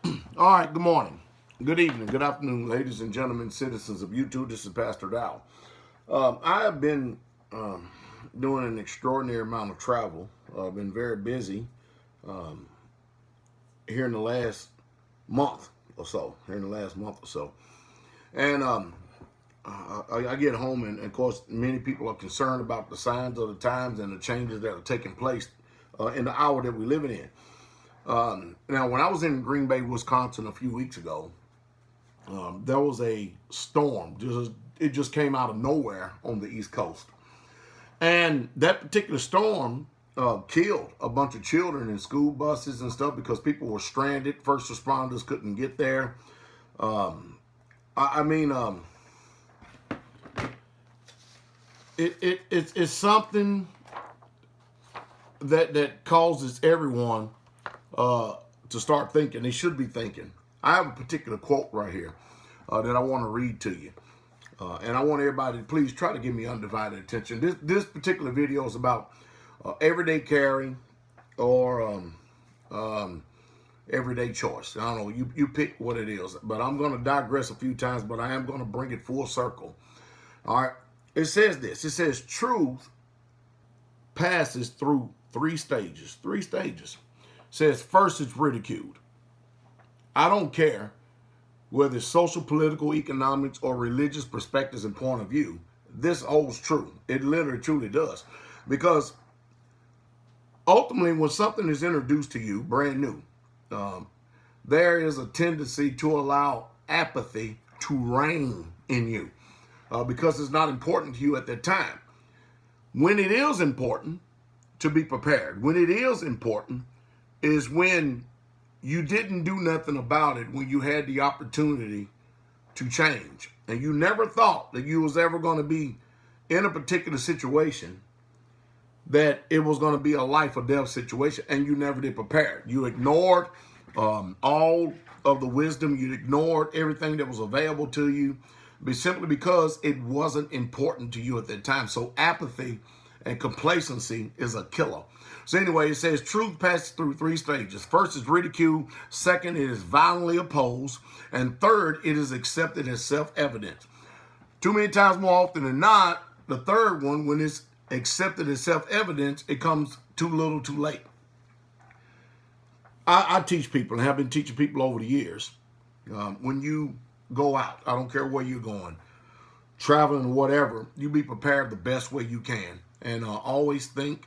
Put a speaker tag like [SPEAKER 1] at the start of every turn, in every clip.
[SPEAKER 1] All right, good morning, good evening, good afternoon, ladies and gentlemen, citizens of YouTube. This is Pastor Dowell. I have been doing an extraordinary amount of travel. I've been very busy here in the last month or so. And I get home, and of course, many people are concerned about the signs of the times and the changes that are taking place in the hour that we're living in. Now, when I was in Green Bay, Wisconsin a few weeks ago, there was a storm. It just came out of nowhere on the East Coast. And that particular storm killed a bunch of children in school buses and stuff because people were stranded. First responders couldn't get there. It's something that causes everyone to start thinking. They should be thinking. I have a particular quote right here that I want to read to you. And I want everybody to please try to give me undivided attention. This particular video is about everyday carry or everyday choice. I don't know, you pick what it is. But I'm going to digress a few times, but I am going to bring it full circle. All right. It says this. It says truth passes through three stages. It says first it's ridiculed. I don't care whether it's social, political, economics, or religious perspectives and point of view. This holds true. It literally truly does. Because ultimately, when something is introduced to you brand new, there is a tendency to allow apathy to reign in you because it's not important to you at that time. When it is important to be prepared, when it is important is when you didn't do nothing about it when you had the opportunity to change. And you never thought that you was ever going to be in a particular situation that it was going to be a life or death situation, and you never did prepare. You ignored all of the wisdom. You ignored everything that was available to you simply because it wasn't important to you at that time. So apathy and complacency is a killer. So anyway, it says truth passes through three stages. First is ridicule. Second, it is violently opposed. And third, it is accepted as self-evident. Too many times more often than not, the third one, when it's accepted as self-evident, it comes too little too late. I teach people and have been teaching people over the years. When you go out, I don't care where you're going, traveling or whatever, you be prepared the best way you can. And always think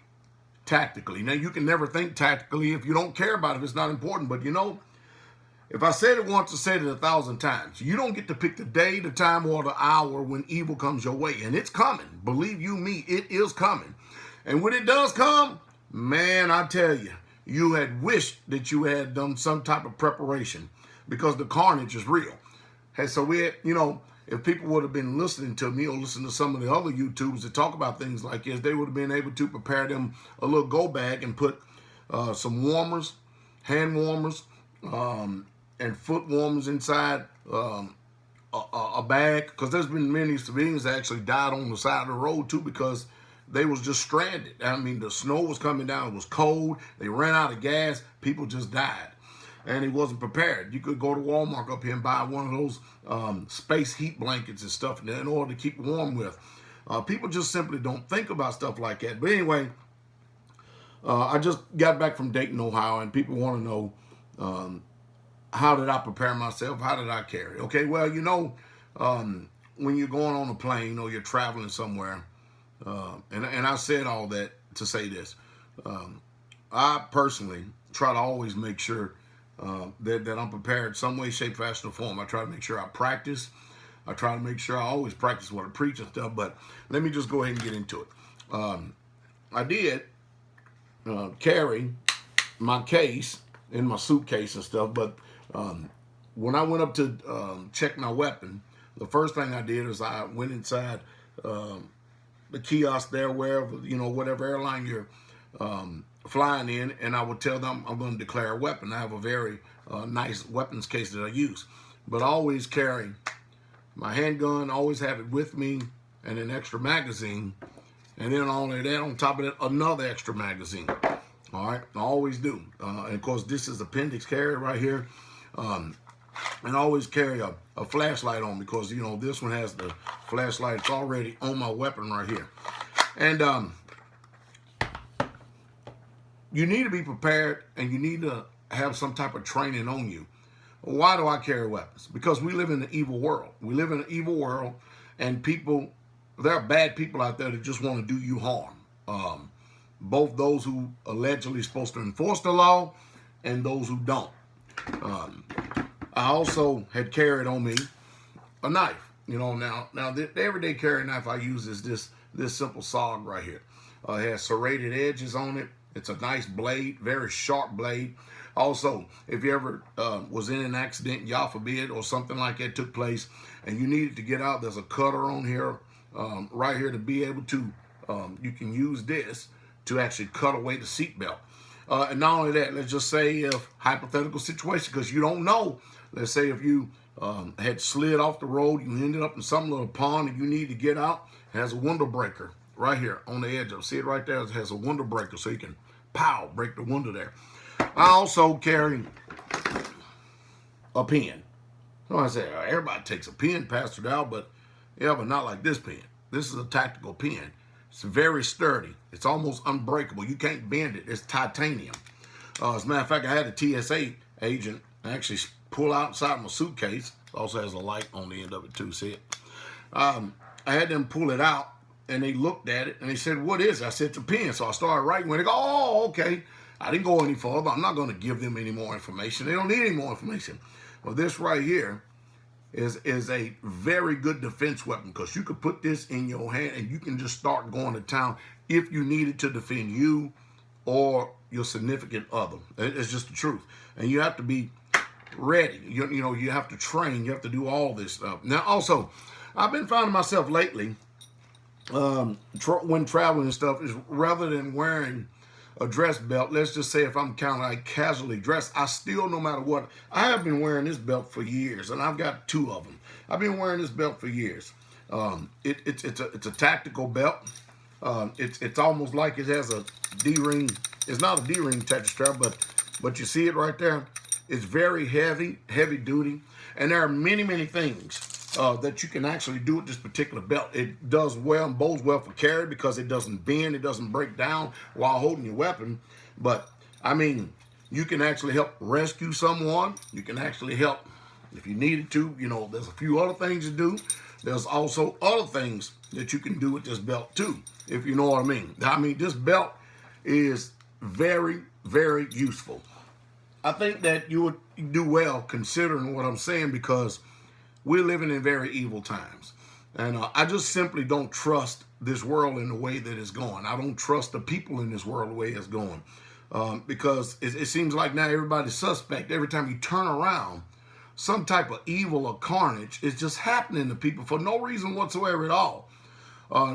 [SPEAKER 1] tactically. Now, you can never think tactically if you don't care about it, if it's not important. But, if I said it once, I said it 1,000 times. You don't get to pick the day, the time, or the hour when evil comes your way. And it's coming. Believe you me, it is coming. And when it does come, man, I tell you, you had wished that you had done some type of preparation because the carnage is real. And so we had, if people would have been listening to me or listening to some of the other YouTubers that talk about things like this, they would have been able to prepare them a little go bag and put some warmers, hand warmers, and foot warmers inside a bag. Because there's been many civilians that actually died on the side of the road too because they was just stranded. I mean, the snow was coming down. It was cold. They ran out of gas. People just died. And he wasn't prepared. You could go to Walmart up here and buy one of those space heat blankets and stuff in order to keep warm with. People just simply don't think about stuff like that. But anyway, I just got back from Dayton, Ohio, and people want to know how did I prepare myself? How did I carry? Okay, well, when you're going on a plane or you're traveling somewhere, and I said all that to say this. I personally try to always make sure that I'm prepared some way, shape, fashion, or form. I try to make sure I practice. I try to make sure I always practice what I preach and stuff, but let me just go ahead and get into it. I did carry my case in my suitcase and stuff, but when I went up to check my weapon, the first thing I did is I went inside the kiosk there, wherever, whatever airline you're flying in, and I would tell them I'm going to declare a weapon. I have a very nice weapons case that I use, but I always carry my handgun, always have it with me, and an extra magazine, and then only that, on top of that, another extra magazine. All right, I always do. And of course, this is appendix carry right here. And I always carry a flashlight on because, you know, this one has the flashlight. It's already on my weapon right here. And you need to be prepared, and you need to have some type of training on you. Why do I carry weapons? Because we live in an evil world. We live in an evil world, and there are bad people out there that just want to do you harm. Both those who allegedly supposed to enforce the law and those who don't. I also had carried on me a knife. You know, now the everyday carry knife I use is this simple SOG right here. It has serrated edges on it. It's a nice blade, very sharp blade. Also, if you ever was in an accident, y'all forbid, or something like that took place, and you needed to get out, there's a cutter on here, right here, to be able to, you can use this to actually cut away the seatbelt. And not only that, let's just say if hypothetical situation, because you don't know, let's say if you had slid off the road, you ended up in some little pond and you need to get out, it has a window breaker right here on the edge of it. See it right there? It has a window breaker, so you can, pow, break the window there. I also carry a pen. So I say, everybody takes a pen, Pastor Dowell, but not like this pen. This is a tactical pen. It's very sturdy. It's almost unbreakable. You can't bend it. It's titanium. As a matter of fact, I had a TSA agent actually pull out inside my suitcase. It also has a light on the end of it too, see it? I had them pull it out, and they looked at it, and they said, what is it? I said, it's a pen. So I started writing. When they go, oh, okay. I didn't go any further. I'm not going to give them any more information. They don't need any more information. Well, this right here is a very good defense weapon, because you could put this in your hand and you can just start going to town if you needed to defend you or your significant other. It's just the truth. And you have to be ready. You know, you have to train. You have to do all this stuff. Now, also, I've been finding myself lately, when traveling and stuff, is rather than wearing a dress belt, let's just say if I'm kind of like casually dressed, I still, no matter what, I have been wearing this belt for years, and I've got 2 of them. I've been wearing this belt for years. It's a tactical belt. It's almost like it has a D-ring. It's not a D-ring tether strap, but you see it right there. It's very heavy duty, and there are many things that you can actually do with this particular belt. It does well and bodes well for carry because it doesn't bend, it doesn't break down while holding your weapon. But I mean, you can actually help rescue someone. You can actually help if you needed to. You know, there's a few other things to do. There's also other things that you can do with this belt too, if you know what I mean. I mean, this belt is very useful. I think that you would do well considering what I'm saying, because we're living in very evil times. And I just simply don't trust this world in the way that it's going. I don't trust the people in this world the way it's going. Because it seems like now everybody's suspect. Every time you turn around, some type of evil or carnage is just happening to people for no reason whatsoever at all.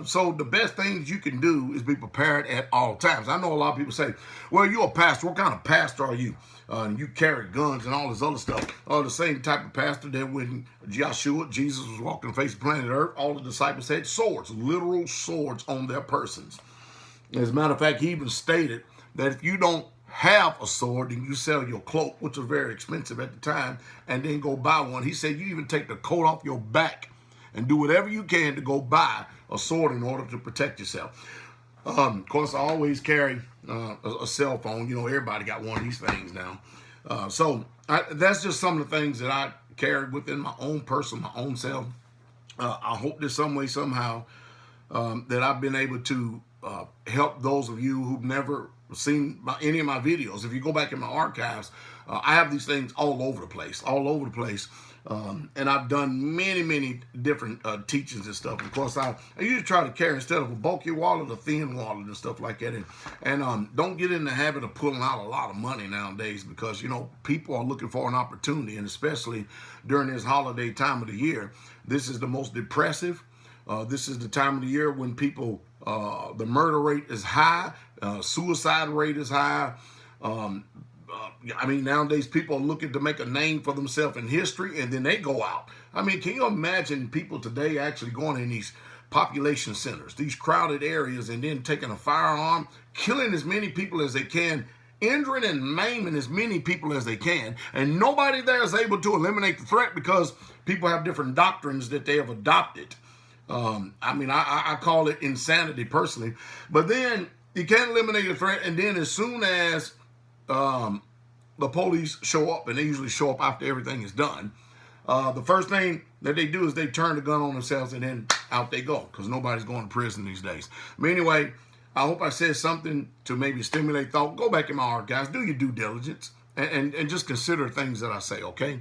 [SPEAKER 1] So the best things you can do is be prepared at all times. I know a lot of people say, well, you're a pastor. What kind of pastor are you? You carry guns and all this other stuff. The same type of pastor that when Jesus was walking the face of planet Earth, all the disciples had swords, literal swords on their persons. As a matter of fact, he even stated that if you don't have a sword, then you sell your cloak, which was very expensive at the time, and then go buy one. He said you even take the coat off your back and do whatever you can to go buy a sword in order to protect yourself. Of course, I always carry a cell phone. You know, everybody got one of these things now. That's just some of the things that I carry within my own person, my own self. I hope that some way, somehow, that I've been able to help those of you who've never seen any of my videos. If you go back in my archives, I have these things all over the place. And I've done many different teachings and stuff. Of course, I usually try to carry, instead of a bulky wallet, a thin wallet and stuff like that. And don't get in the habit of pulling out a lot of money nowadays, because, you know, people are looking for an opportunity. And especially during this holiday time of the year, this is the most depressive. This is the time of the year when people, the murder rate is high, suicide rate is high. I mean, nowadays people are looking to make a name for themselves in history, and then they go out. I mean, can you imagine people today actually going in these population centers, these crowded areas, and then taking a firearm, killing as many people as they can injuring and maiming as many people as they can, and nobody there is able to eliminate the threat because people have different doctrines that they have adopted. I call it insanity personally. But then you can't eliminate the threat, and then as soon as the police show up, and they usually show up after everything is done, the first thing that they do is they turn the gun on themselves, and then out they go, because nobody's going to prison these days. But anyway, I hope I said something to maybe stimulate thought. Go back in my archives, do your due diligence, and just consider things that I say, okay?